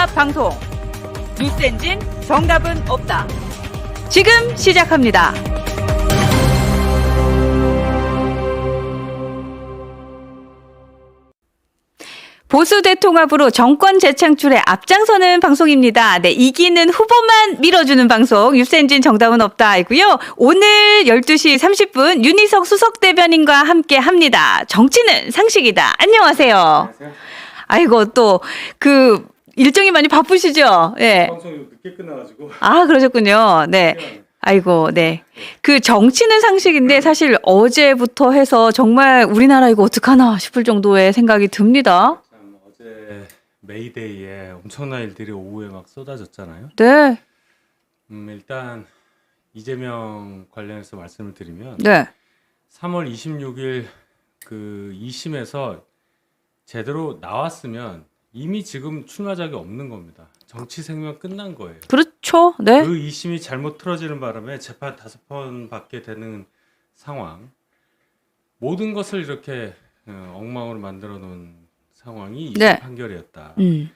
통합 방송 뉴스엔진 정답은 없다. 지금 시작합니다. 보수 대통합으로 정권 재창출에 앞장서는 방송입니다. 네, 이기는 후보만 밀어주는 방송 뉴스엔진 정답은 없다이고요. 오늘 12시 30분 윤희석 수석대변인과 함께 합니다. 정치는 상식이다. 안녕하세요. 안녕하세요. 아이고 또 그 일정이 많이 바쁘시죠? 네. 방송이 늦게 끝나가지고. 아, 그러셨군요. 네. 아이고, 네. 그 정치는 상식인데 사실 어제부터 해서 정말 우리나라 이거 어떡하나 싶을 정도의 생각이 듭니다. 참 어제 메이데이에 엄청난 일들이 오후에 막 쏟아졌잖아요. 네. 일단 이재명 관련해서 말씀을 드리면 네. 3월 26일 그 2심에서 제대로 나왔으면 이미 지금 출마작이 없는 겁니다. 정치 생명 끝난 거예요. 그렇죠. 네. 그 2심이 잘못 틀어지는 바람에 재판 5번 받게 되는 상황. 모든 것을 이렇게 엉망으로 만들어 놓은 상황이 2심 네. 판결이었다. 음.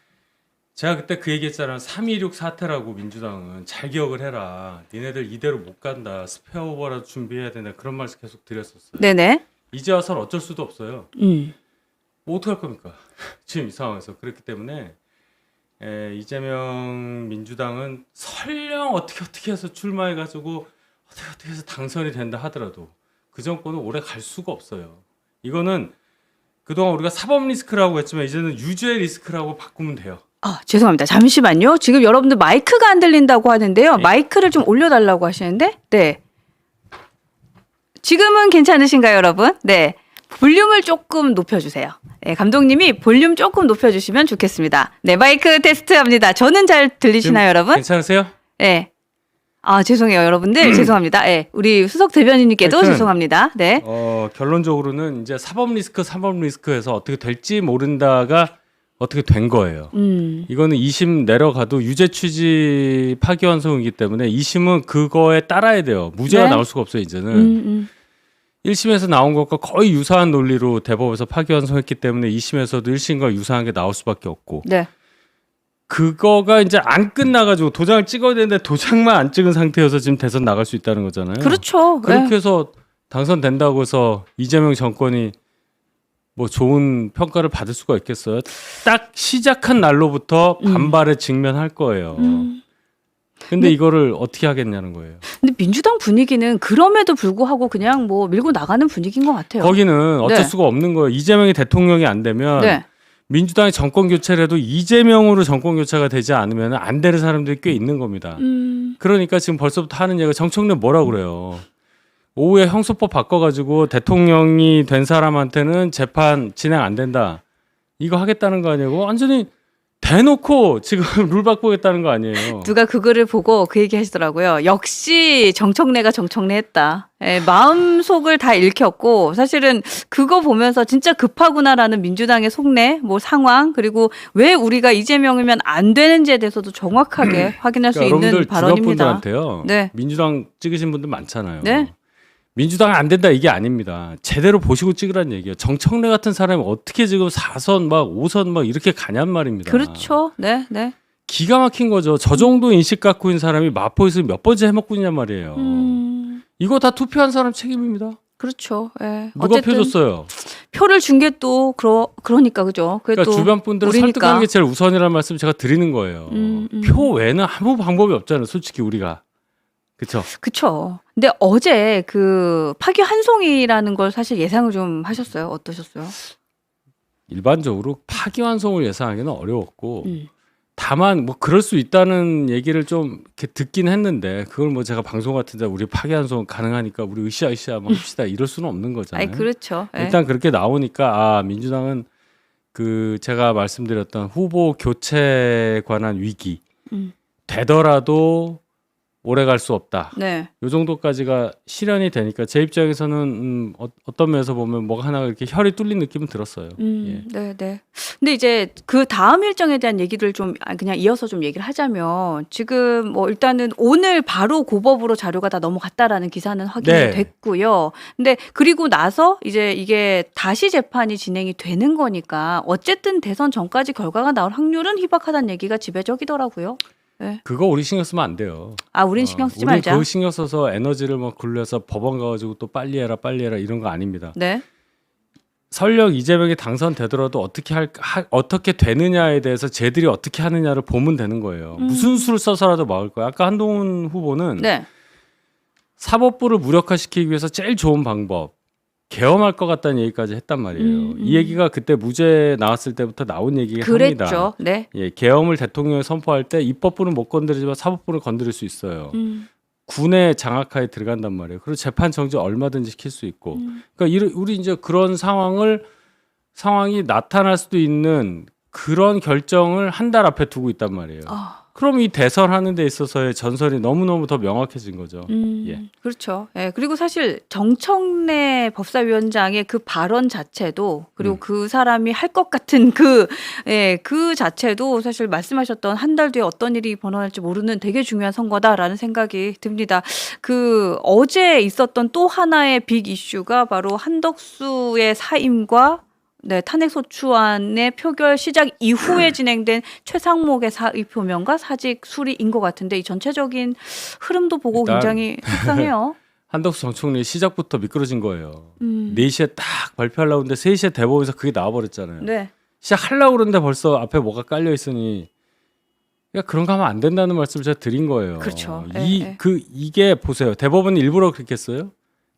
제가 그때 그 얘기했잖아요. 3.16 사태라고 민주당은 잘 기억을 해라. 니네들 이대로 못 간다. 스페어 오버라도 준비해야 된다. 그런 말씀 계속 드렸었어요. 네네. 이제 와서는 어쩔 수도 없어요. 뭐 어떡할 겁니까? 지금 이 상황에서. 그렇기 때문에 이재명 민주당은 설령 어떻게 해서 출마해가지고 어떻게 해서 당선이 된다 하더라도 그 정권은 오래 갈 수가 없어요. 이거는 그동안 우리가 사법 리스크라고 했지만 이제는 유죄 리스크라고 바꾸면 돼요. 아, 죄송합니다. 잠시만요. 지금 여러분들 마이크가 안 들린다고 하는데요. 네. 마이크를 좀 올려달라고 하시는데, 네. 지금은 괜찮으신가요, 여러분? 네. 볼륨을 조금 높여주세요. 네, 감독님이 볼륨 조금 높여주시면 좋겠습니다. 네, 마이크 테스트합니다. 저는 잘 들리시나요, 여러분? 괜찮으세요? 네. 아, 죄송해요, 여러분들. 죄송합니다. 네, 우리 수석 대변인님께도 하여튼, 죄송합니다. 네. 결론적으로는 이제 사법 리스크에서 어떻게 될지 모른다가 어떻게 된 거예요. 이거는 2심 내려가도 유죄 취지 파기환송이기 때문에 2심은 그거에 따라야 돼요. 무죄가 네. 나올 수가 없어요, 이제는. 1심에서 나온 것과 거의 유사한 논리로 대법에서 파기환송했기 때문에 2심에서도 1심과 유사한 게 나올 수밖에 없고. 네. 그거가 이제 안 끝나가지고 도장을 찍어야 되는데 도장만 안 찍은 상태여서 지금 대선 나갈 수 있다는 거잖아요. 그렇죠. 그렇게 네. 해서 당선된다고 해서 이재명 정권이 뭐 좋은 평가를 받을 수가 있겠어요? 딱 시작한 날로부터 반발에 직면할 거예요. 근데 이거를 어떻게 하겠냐는 거예요. 근데 민주당 분위기는 그럼에도 불구하고 그냥 뭐 밀고 나가는 분위기인 것 같아요. 거기는 어쩔 네. 수가 없는 거예요. 이재명이 대통령이 안 되면 네. 민주당이 정권 교체를 해도 이재명으로 정권 교체가 되지 않으면 안 되는 사람들이 꽤 있는 겁니다. 그러니까 지금 벌써부터 하는 얘기가 정청래 뭐라고 그래요. 오후에 형소법 바꿔가지고 대통령이 된 사람한테는 재판 진행 안 된다. 이거 하겠다는 거 아니고 완전히 대놓고 지금 룰 바꾸겠다는 거 아니에요. 누가 그거를 보고 그 얘기 하시더라고요. 역시 정청래가 정청래했다. 예, 마음속을 다 읽혔고 사실은 그거 보면서 진짜 급하구나라는 민주당의 속내, 뭐 상황 그리고 왜 우리가 이재명이면 안 되는지에 대해서도 정확하게 확인할 수 그러니까 있는 여러분들 발언입니다. 주변분들한테요. 네. 민주당 찍으신 분들 많잖아요. 네. 민주당 안 된다 이게 아닙니다. 제대로 보시고 찍으라는 얘기예요. 정청래 같은 사람이 어떻게 지금 4선 막 5선 막 이렇게 가냔 말입니다. 그렇죠. 네, 네. 기가 막힌 거죠. 저 정도 인식 갖고 있는 사람이 마포에서 몇 번째 해먹고 있냔 말이에요. 이거 다 투표한 사람 책임입니다. 그렇죠. 예. 누가 어쨌든 표줬어요? 표를 준 게 또 그러니까 그죠. 그게 그러니까 또 주변 분들을 우리니까. 설득하는 게 제일 우선이라는 말씀 제가 드리는 거예요. 표 외에는 아무 방법이 없잖아요. 솔직히 우리가. 그렇죠. 그쵸. 근데 어제 그 파기환송이라는 걸 사실 예상을 좀 하셨어요? 어떠셨어요? 일반적으로 파기환송을 예상하기는 어려웠고 다만 뭐 그럴 수 있다는 얘기를 좀 이렇게 듣긴 했는데 그걸 뭐 제가 방송 같은데 우리 파기환송 가능하니까 우리 으쌰으쌰 한번 합시다 이럴 수는 없는 거잖아요. 아니 그렇죠. 예. 일단 그렇게 나오니까 아 민주당은 그 제가 말씀드렸던 후보 교체에 관한 위기 되더라도 오래 갈 수 없다. 네. 요 정도까지가 실현이 되니까 제 입장에서는 어떤 면에서 보면 뭐가 하나가 이렇게 혈이 뚫린 느낌은 들었어요. 예. 네, 네. 근데 이제 그 다음 일정에 대한 얘기를 좀 그냥 이어서 좀 얘기를 하자면 지금 뭐 일단은 오늘 바로 고법으로 자료가 다 넘어갔다라는 기사는 확인이 네. 됐고요. 근데 그리고 나서 이제 이게 다시 재판이 진행이 되는 거니까 어쨌든 대선 전까지 결과가 나올 확률은 희박하다는 얘기가 지배적이더라고요. 네. 그거 우리 신경 쓰면 안 돼요. 아, 우린 신경 쓰지 우린 말자. 그거 신경 써서 에너지를 막 굴려서 법원 가가지고 또 빨리 해라 이런 거 아닙니다. 네. 설령 이재명이 당선되더라도 어떻게 되느냐에 대해서 쟤들이 어떻게 하느냐를 보면 되는 거예요. 무슨 수를 써서라도 막을 거야. 아까 한동훈 후보는 네. 사법부를 무력화시키기 위해서 제일 좋은 방법 계엄할 것 같다는 얘기까지 했단 말이에요. 이 얘기가 그때 무죄 나왔을 때부터 나온 얘기긴 합니다. 그랬죠. 네. 예, 계엄을 대통령이 선포할 때 입법부는 못 건드리지만 사법부는 건드릴 수 있어요. 군의 장악하에 들어간단 말이에요. 그리고 재판 정지 얼마든지 시킬 수 있고. 그러니까 우리 이제 그런 상황이 나타날 수도 있는 그런 결정을 한 달 앞에 두고 있단 말이에요. 그럼 이 대선하는 데 있어서의 전설이 너무너무 더 명확해진 거죠. 예. 그렇죠. 예, 그리고 사실 정청래 법사위원장의 그 발언 자체도 그리고 그 사람이 할 것 같은 그 자체도 사실 말씀하셨던 한 달 뒤에 어떤 일이 벌어날지 모르는 되게 중요한 선거다라는 생각이 듭니다. 그 어제 있었던 또 하나의 빅 이슈가 바로 한덕수의 사임과 탄핵소추안의 표결 시작 이후에 진행된 최상목의 사의 표명과 사직 수리인 것 같은데 이 전체적인 흐름도 보고 굉장히 속상해요. 한덕수 정청래 시작부터 미끄러진 거예요. 4시에 딱 발표하려고 했는데 3시에 대법원에서 그게 나와버렸잖아요. 네. 시작하려고 그러는데 벌써 앞에 뭐가 깔려 있으니 그런 거 하면 안 된다는 말씀을 제가 드린 거예요. 그렇죠. 이게 보세요. 대법원이 일부러 그렇게 했어요?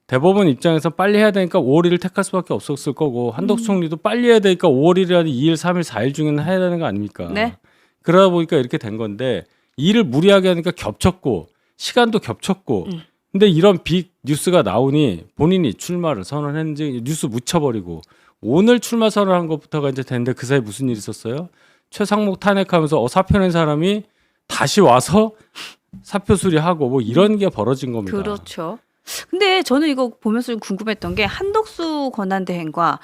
대법원 입장에서 빨리 해야 되니까 5월 1일 택할 수밖에 없었을 거고 한덕수 총리도 빨리 해야 되니까 5월 1일이라도 2일, 3일, 4일 중에는 해야 되는 거 아닙니까? 네. 그러다 보니까 이렇게 된 건데 일을 무리하게 하니까 겹쳤고 시간도 겹쳤고 근데 이런 빅 뉴스가 나오니 본인이 출마를 선언했는지 뉴스 묻혀버리고 오늘 출마 선언한 것부터가 이제 됐는데 그 사이에 무슨 일이 있었어요? 최상목 탄핵하면서 사표 낸 사람이 다시 와서 사표 수리하고 뭐 이런 게 벌어진 겁니다. 그렇죠. 근데 저는 이거 보면서 좀 궁금했던 게 한덕수 권한대행과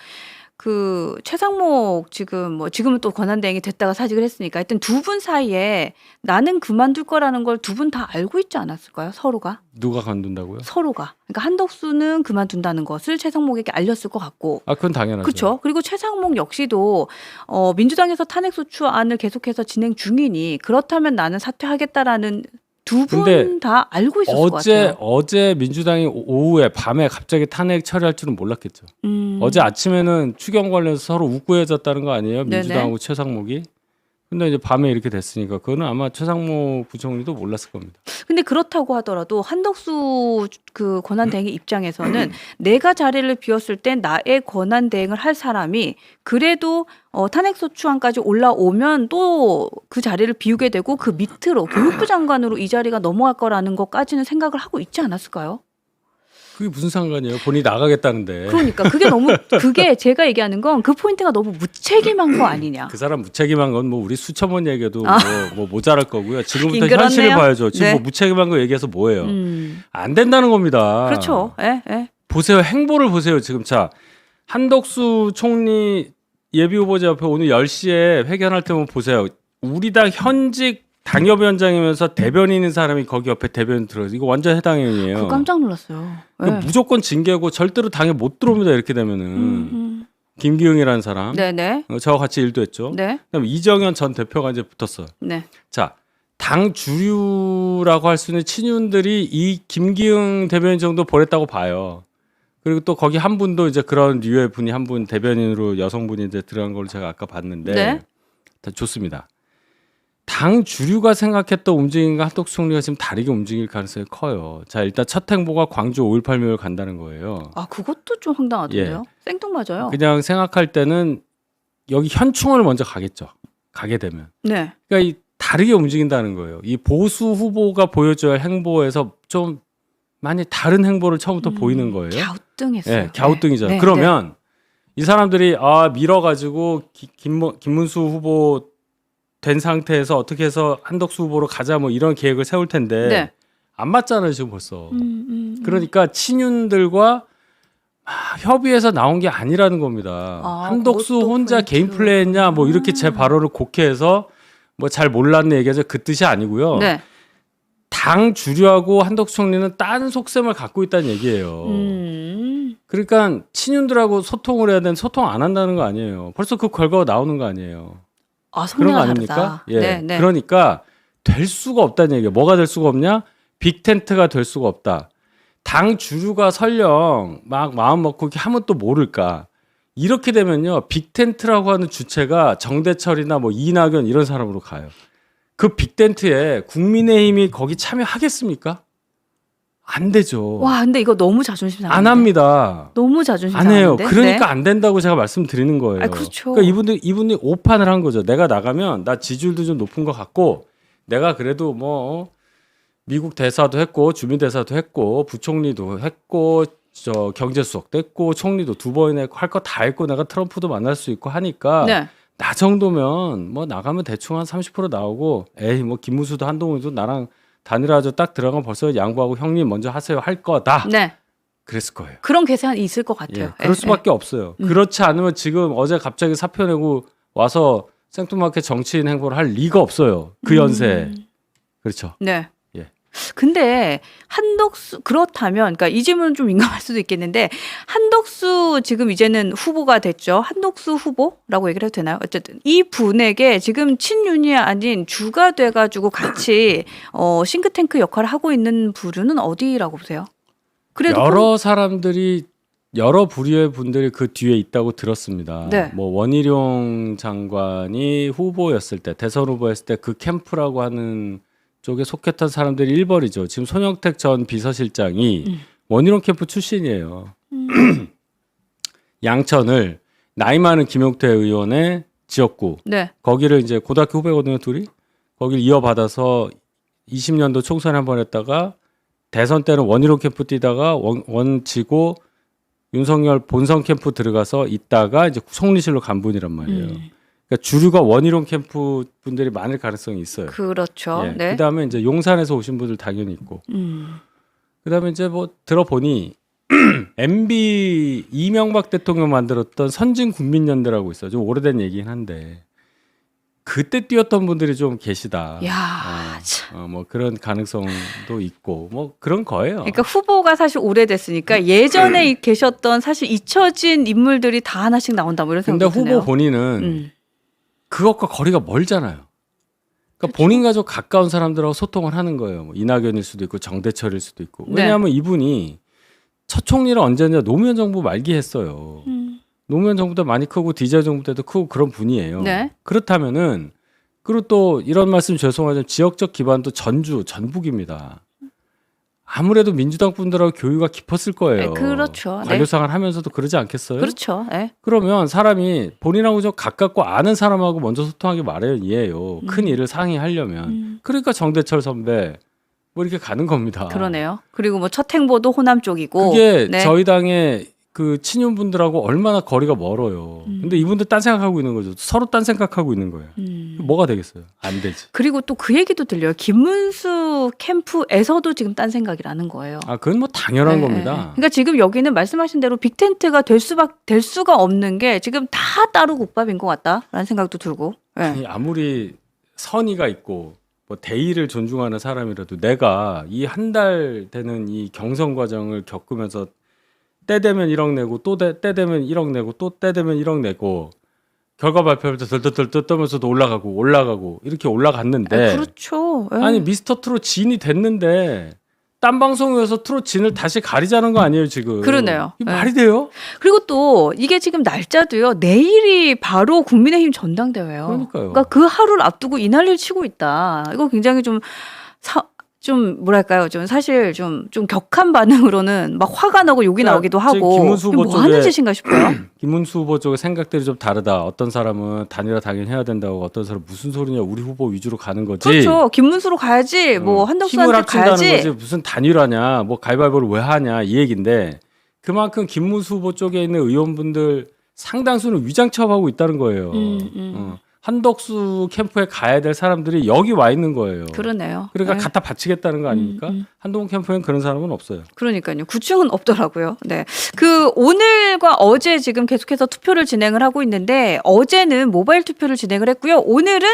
그 최상목 지금은 또 권한대행이 됐다가 사직을 했으니까 하여튼 두 분 사이에 나는 그만둘 거라는 걸 두 분 다 알고 있지 않았을까요? 서로가? 누가 관둔다고요? 서로가. 그러니까 한덕수는 그만둔다는 것을 최상목에게 알렸을 것 같고. 그건 당연하죠. 그렇죠. 그리고 최상목 역시도 민주당에서 탄핵소추안을 계속해서 진행 중이니 그렇다면 나는 사퇴하겠다라는 두 분 다 알고 있었을 것 같아요. 어제 민주당이 오후에 밤에 갑자기 탄핵 처리할 줄은 몰랐겠죠. 어제 아침에는 추경 관련해서 서로 웃고 헤어졌다는 거 아니에요? 민주당하고 최상목이. 근데 이제 밤에 이렇게 됐으니까 그거는 아마 최상목 부총리도 몰랐을 겁니다. 근데 그렇다고 하더라도 한덕수 그 권한대행의 입장에서는 내가 자리를 비웠을 때 나의 권한대행을 할 사람이 그래도 탄핵소추안까지 올라오면 또 그 자리를 비우게 되고 그 밑으로 교육부 장관으로 이 자리가 넘어갈 거라는 것까지는 생각을 하고 있지 않았을까요? 그게 무슨 상관이에요? 본인이 나가겠다는데. 그러니까 그게 제가 얘기하는 건 그 포인트가 너무 무책임한 거 아니냐. 그 사람 무책임한 건 뭐 우리 수천 번 얘기해도 뭐 모자랄 거고요. 지금부터 그렇네요. 현실을 봐야죠. 지금 네. 뭐 무책임한 거 얘기해서 뭐예요? 안 된다는 겁니다. 그렇죠. 보세요. 행보를 보세요. 지금 자 한덕수 총리 예비 후보자 옆에 오늘 10시에 회견할 때 보면 보세요. 우리 당 현직 당협위원장이면서 대변인인 사람이 거기 옆에 대변인 들어서 이거 완전 해당 행위예요. 그거 깜짝 놀랐어요. 무조건 징계고 절대로 당에 못 들어옵니다. 이렇게 되면은 김기흥이라는 사람, 네네. 저와 같이 일도 했죠. 네. 그다음에 이정현 전 대표가 이제 붙었어요. 네. 자, 당 주류라고 할 수 있는 친윤들이 이 김기흥 대변인 정도 보냈다고 봐요. 그리고 또 거기 한 분도 이제 그런 류의 분이 한 분 대변인으로 여성분이 이제 들어간 걸 제가 아까 봤는데, 네. 좋습니다. 당 주류가 생각했던 움직임과 한덕수 총리가 지금 다르게 움직일 가능성이 커요. 자, 일단 첫 행보가 광주 5.18 묘를 간다는 거예요. 그것도 좀 황당하던데요. 생뚱맞아요. 그냥 생각할 때는 여기 현충원을 먼저 가겠죠. 가게 되면. 네. 그러니까 이 다르게 움직인다는 거예요. 이 보수 후보가 보여줘야 할 행보에서 좀 많이 다른 행보를 처음부터 보이는 거예요. 갸우뚱했어요. 네, 갸우뚱이죠. 네. 그러면 이 사람들이 밀어가지고 김문수 후보 된 상태에서 어떻게 해서 한덕수 후보로 가자 뭐 이런 계획을 세울 텐데 안 맞잖아요 지금 벌써. 그러니까 친윤들과 협의해서 나온 게 아니라는 겁니다. 한덕수 그것도 혼자 포인트. 개인 플레이했냐 뭐 이렇게 제 발언을 곡해해서 뭐 잘 몰랐네 얘기하죠. 그 뜻이 아니고요. 네. 당 주류하고 한덕수 총리는 딴 속셈을 갖고 있다는 얘기예요. 그러니까 친윤들하고 소통을 해야 되는데 소통 안 한다는 거 아니에요. 벌써 그 결과가 나오는 거 아니에요. 아, 그런 거 속내가 아닙니까? 다르다. 예. 네, 네. 그러니까 될 수가 없다는 얘기예요. 뭐가 될 수가 없냐? 빅텐트가 될 수가 없다. 당 주류가 설령 막 마음 먹고 이렇게 하면 또 모를까. 이렇게 되면요. 빅텐트라고 하는 주체가 정대철이나 뭐 이낙연 이런 사람으로 가요. 그 빅텐트에 국민의힘이 거기 참여하겠습니까? 안 되죠. 와, 근데 이거 너무 자존심 상한데. 안 합니다. 너무 자존심 안 해요. 상한데. 그러니까 네. 안 된다고 제가 말씀드리는 거예요. 아, 그렇죠. 그러니까 이분이 오판을 한 거죠. 내가 나가면 나 지지율도 좀 높은 것 같고 내가 그래도 뭐 미국 대사도 했고 주민 대사도 했고 부총리도 했고 저 경제수석도 했고 총리도 2번 했고 할 거 다 했고 내가 트럼프도 만날 수 있고 하니까 네. 나 정도면 뭐 나가면 대충 한 30% 나오고 에이 뭐 김문수도 한동훈도 나랑 단일화조 딱 들어가면 벌써 양보하고 형님 먼저 하세요 할 거다. 네. 그랬을 거예요. 그런 계산이 있을 것 같아요. 예, 그럴 수밖에 없어요. 그렇지 않으면 지금 어제 갑자기 사표 내고 와서 생뚱맞게 정치인 행보를 할 리가 없어요. 그 연세에. 그렇죠. 네. 예. 근데 한덕수 그렇다면 그러니까 이 질문은 좀 민감할 수도 있겠는데 한덕수 지금 이제는 후보가 됐죠. 한덕수 후보라고 얘기를 해도 되나요? 어쨌든 이 분에게 지금 친윤이 아닌 주가 돼가지고 같이 싱크탱크 역할을 하고 있는 부류는 어디라고 보세요? 그래도 여러 사람들이 여러 부류의 분들이 그 뒤에 있다고 들었습니다. 네. 뭐 원희룡 장관이 후보였을 때 대선 후보였을 때 그 캠프라고 하는 쪽에 속했던 사람들이 일벌이죠. 지금 손영택 전 비서실장이 원희룡 캠프 출신이에요. 양천을 나이 많은 김용태 의원의 지역구 네. 거기를 이제 고등학교 후배거든요, 둘이. 거기를 이어받아서 20년도 총선에 한 번 했다가 대선 때는 원희룡 캠프 뛰다가 원치고 윤석열 본선 캠프 들어가서 있다가 이제 총리실로 간 분이란 말이에요. 그러니까 주류가 원희룡 캠프 분들이 많을 가능성이 있어요. 그렇죠. 예. 네. 그다음에 이제 용산에서 오신 분들 당연히 있고. 그다음에 이제 뭐 들어보니 MB 이명박 대통령 만들었던 선진국민연대라고 있어요. 좀 오래된 얘기긴 한데 그때 뛰었던 분들이 좀 계시다. 야, 참. 뭐 그런 가능성도 있고 뭐 그런 거예요. 그러니까 후보가 사실 오래됐으니까 예전에 계셨던 사실 잊혀진 인물들이 다 하나씩 나온다 뭐 이런 근데 생각이 드네요. 후보 본인은 그것과 거리가 멀잖아요. 그러니까 본인과 좀 가까운 사람들하고 소통을 하는 거예요. 뭐 이낙연일 수도 있고 정대철일 수도 있고. 왜냐하면 이분이 첫 총리를 언제냐 노무현 정부 말기 했어요. 노무현 정부 때 많이 크고 디젤 정부 때도 크고 그런 분이에요. 네. 그렇다면은 그리고 또 이런 말씀 죄송하지만 지역적 기반도 전주 전북입니다. 아무래도 민주당 분들하고 교류가 깊었을 거예요. 네, 그렇죠. 네. 관료상을 하면서도 그러지 않겠어요? 그렇죠. 네. 그러면 사람이 본인하고 좀 가깝고 아는 사람하고 먼저 소통하기 마련이에요. 큰 일을 상의하려면. 그러니까 정대철 선배 뭐 이렇게 가는 겁니다. 그러네요. 그리고 뭐 첫 행보도 호남 쪽이고. 그게 네. 저희 당의 그 친윤분들하고 얼마나 거리가 멀어요. 근데 이분들 딴 생각하고 있는 거죠. 서로 딴 생각하고 있는 거예요. 뭐가 되겠어요? 안 되지. 그리고 또 그 얘기도 들려요. 김문수 캠프에서도 지금 딴 생각이라는 거예요. 아, 그건 뭐 당연한 네, 겁니다. 네. 그러니까 지금 여기는 말씀하신 대로 빅텐트가 될 수가 없는 게 지금 다 따로 국밥인 것 같다라는 생각도 들고. 네. 아니, 아무리 선의가 있고 뭐 대의를 존중하는 사람이라도 내가 이 한 달 되는 이 경선 과정을 겪으면서 때 되면 1억 내고 또 때 되면 1억 내고 또 때 되면 1억 내고 결과 발표할 때 덜덜덜 떠면서도 올라가고 이렇게 올라갔는데 그렇죠. 네. 아니 미스터 트롯 진이 됐는데 딴 방송에서 트롯 진을 다시 가리자는 거 아니에요 지금? 그러네요. 이게 말이 돼요? 그리고 또 이게 지금 날짜도요. 내일이 바로 국민의힘 전당대회예요. 그러니까요. 그러니까 그 하루를 앞두고 이 난리를 치고 있다. 이거 굉장히 좀 뭐랄까요? 좀 사실 좀 격한 반응으로는 막 화가 나고 욕이 그러니까 나오기도 하고 김문수 이거 후보 뭐 하는 쪽에 짓인가 싶어요. 김문수 후보 쪽의 생각들이 좀 다르다. 어떤 사람은 단일화 당연히 해야 된다고, 어떤 사람은 무슨 소리냐, 우리 후보 위주로 가는 거지. 그렇죠. 김문수로 가야지. 뭐 힘을 한덕수한테 합친다는 가야지. 거지. 무슨 단일화냐, 뭐 가위바위보를 왜 하냐 이 얘기인데 그만큼 김문수 후보 쪽에 있는 의원분들 상당수는 위장 취업하고 있다는 거예요. 한덕수 캠프에 가야 될 사람들이 여기 와 있는 거예요. 그러네요. 그러니까 네. 갖다 바치겠다는 거 아닙니까? 한동훈 캠프에는 그런 사람은 없어요. 그러니까요. 구층은 없더라고요. 네. 그 오늘과 어제 지금 계속해서 투표를 진행을 하고 있는데 어제는 모바일 투표를 진행을 했고요. 오늘은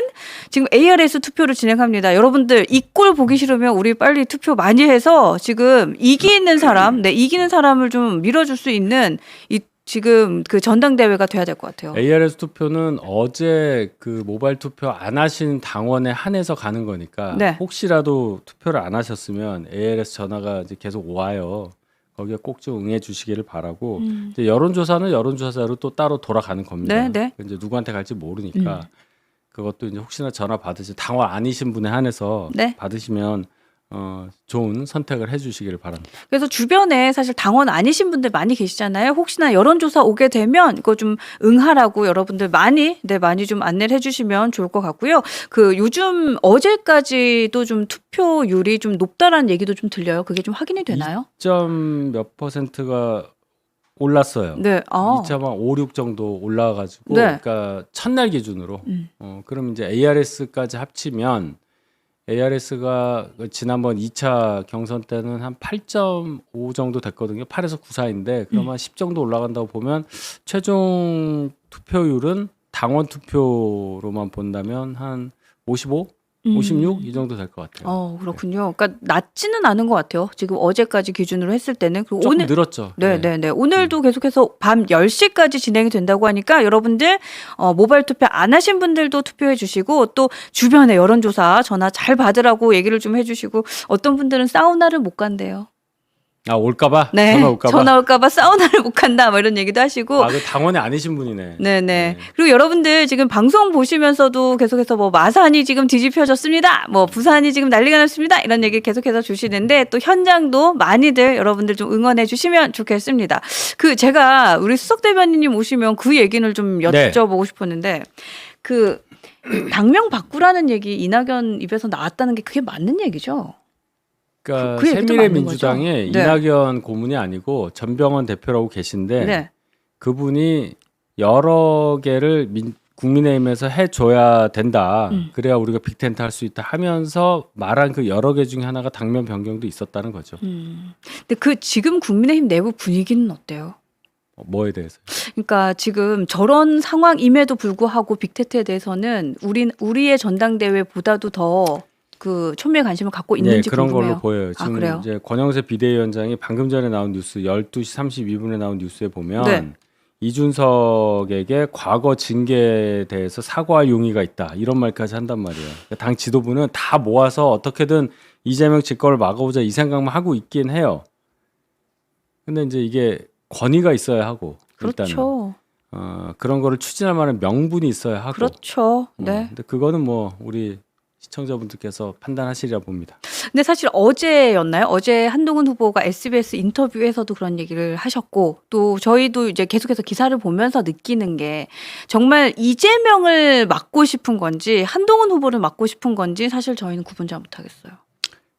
지금 ARS 투표를 진행합니다. 여러분들 이 꼴 보기 싫으면 우리 빨리 투표 많이 해서 지금 이기는 사람, 네, 이기는 사람을 좀 밀어줄 수 있는 이 지금 그 전당대회가 돼야 될 것 같아요. ARS 투표는 어제 그 모바일 투표 안 하신 당원에 한해서 가는 거니까 네. 혹시라도 투표를 안 하셨으면 ARS 전화가 이제 계속 와요. 거기에 꼭 좀 응해 주시기를 바라고 이제 여론조사는 여론조사로 또 따로 돌아가는 겁니다. 네, 네. 이제 누구한테 갈지 모르니까 그것도 이제 혹시나 전화 받으시 당원 아니신 분에 한해서 네. 받으시면 좋은 선택을 해주시기를 바랍니다. 그래서 주변에 사실 당원 아니신 분들 많이 계시잖아요. 혹시나 여론조사 오게 되면 이거 좀 응하라고 여러분들 많이 좀 안내를 해주시면 좋을 것 같고요. 그 요즘 어제까지도 좀 투표율이 좀 높다라는 얘기도 좀 들려요. 그게 좀 확인이 되나요? 2몇 %가 올랐어요. 네. 2.5, 6 정도 올라가지고, 네. 그러니까 첫날 기준으로. 그럼 이제 ARS까지 합치면 ARS가 지난번 2차 경선 때는 한 8.5 정도 됐거든요. 8에서 9 사이인데 그러면 10 정도 올라간다고 보면 최종 투표율은 당원 투표로만 본다면 한 55, 56 이 정도 될 것 같아요. 그렇군요. 그러니까 낮지는 않은 것 같아요. 지금 어제까지 기준으로 했을 때는. 그리고 조금 오늘 늘었죠. 네. 오늘도 계속해서 밤 10시까지 진행이 된다고 하니까 여러분들 모바일 투표 안 하신 분들도 투표해 주시고 또 주변에 여론조사 전화 잘 받으라고 얘기를 좀 해주시고 어떤 분들은 사우나를 못 간대요. 아, 올까봐? 네. 전화 올까봐? 전화 올까봐 사우나를 못 간다 뭐 이런 얘기도 하시고. 아, 그 당원이 아니신 분이네. 네네. 그리고 여러분들 지금 방송 보시면서도 계속해서 뭐 마산이 지금 뒤집혀졌습니다. 뭐 부산이 지금 난리가 났습니다. 이런 얘기 계속해서 주시는데 또 현장도 많이들 여러분들 좀 응원해 주시면 좋겠습니다. 그 제가 우리 수석 대변인님 오시면 그 얘기를 좀 여쭤보고 싶었는데 그 당명 바꾸라는 얘기 이낙연 입에서 나왔다는 게 그게 맞는 얘기죠? 그러니까 그 얘기도 새미래민주당의 맞는 거죠? 네. 이낙연 고문이 아니고 전병헌 대표라고 계신데 네. 그분이 여러 개를 국민의힘에서 해줘야 된다. 그래야 우리가 빅텐트 할 수 있다 하면서 말한 그 여러 개 중에 하나가 당면 변경도 있었다는 거죠. 근데 그 지금 국민의힘 내부 분위기는 어때요? 뭐에 대해서? 그러니까 지금 저런 상황임에도 불구하고 빅테트에 대해서는 우리의 전당대회보다도 더 그 촌미의 관심을 갖고 있는지 그런 궁금해요. 걸로 보여요. 지금 그래요? 이제 권영세 비대위원장이 방금 전에 나온 뉴스 12시 32분에 나온 뉴스에 보면 네. 이준석에게 과거 징계에 대해서 사과할 용의가 있다. 이런 말까지 한단 말이에요. 그러니까 당 지도부는 다 모아서 어떻게든 이재명 집권을 막아보자 이 생각만 하고 있긴 해요. 근데 이제 이게 권위가 있어야 하고 일단은 그렇죠. 그런 거를 추진할 만한 명분이 있어야 하고. 그렇죠. 네. 근데 그거는 뭐 우리 시청자분들께서 판단하시리라 봅니다. 근데 사실 어제였나요? 어제 한동훈 후보가 SBS 인터뷰에서도 그런 얘기를 하셨고 또 저희도 이제 계속해서 기사를 보면서 느끼는 게 정말 이재명을 막고 싶은 건지 한동훈 후보를 막고 싶은 건지 사실 저희는 구분 잘 못하겠어요.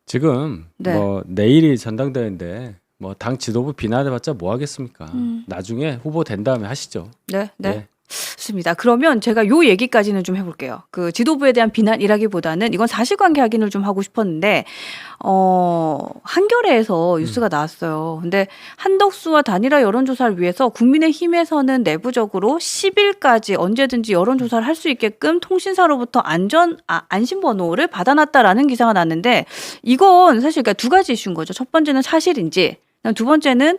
지금 네. 뭐 내일이 전당대회인데 뭐 당 지도부 비난해봤자 뭐 하겠습니까? 나중에 후보 된 다음에 하시죠. 네. 네. 좋습니다. 그러면 제가 요 얘기까지는 좀 해볼게요. 그 지도부에 대한 비난이라기보다는 이건 사실관계 확인을 좀 하고 싶었는데 한겨레에서 뉴스가 나왔어요. 근데 한덕수와 단일화 여론조사를 위해서 국민의힘에서는 내부적으로 10일까지 언제든지 여론조사를 할 수 있게끔 통신사로부터 안심번호를 받아놨다라는 기사가 났는데 이건 사실 그러니까 두 가지 이슈인 거죠. 첫 번째는 사실인지, 두 번째는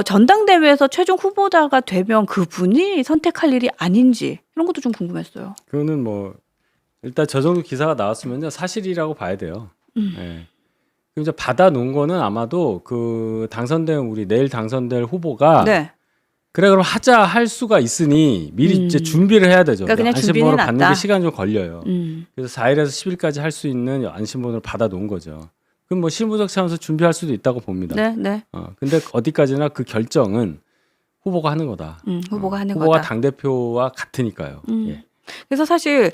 전당대회에서 최종 후보자가 되면 그분이 선택할 일이 아닌지 이런 것도 좀 궁금했어요. 그거는 뭐 일단 저 정도 기사가 나왔으면요 사실이라고 봐야 돼요. 네. 그럼 이제 받아 놓은 거는 아마도 그 내일 당선될 후보가 네. 그래 그럼 하자 할 수가 있으니 미리 이제 준비를 해야 되죠. 그러니까 그냥 안심번호 준비는 받는 놨다. 게 시간 좀 걸려요. 그래서 4일에서 10일까지 할 수 있는 안심번호를 받아 놓은 거죠. 그럼 뭐 실무적 차원에서 준비할 수도 있다고 봅니다. 네. 근데 어디까지나 그 결정은 후보가 하는 거다. 후보가 하는 후보가 거다. 당 대표와 같으니까요. 예. 그래서 사실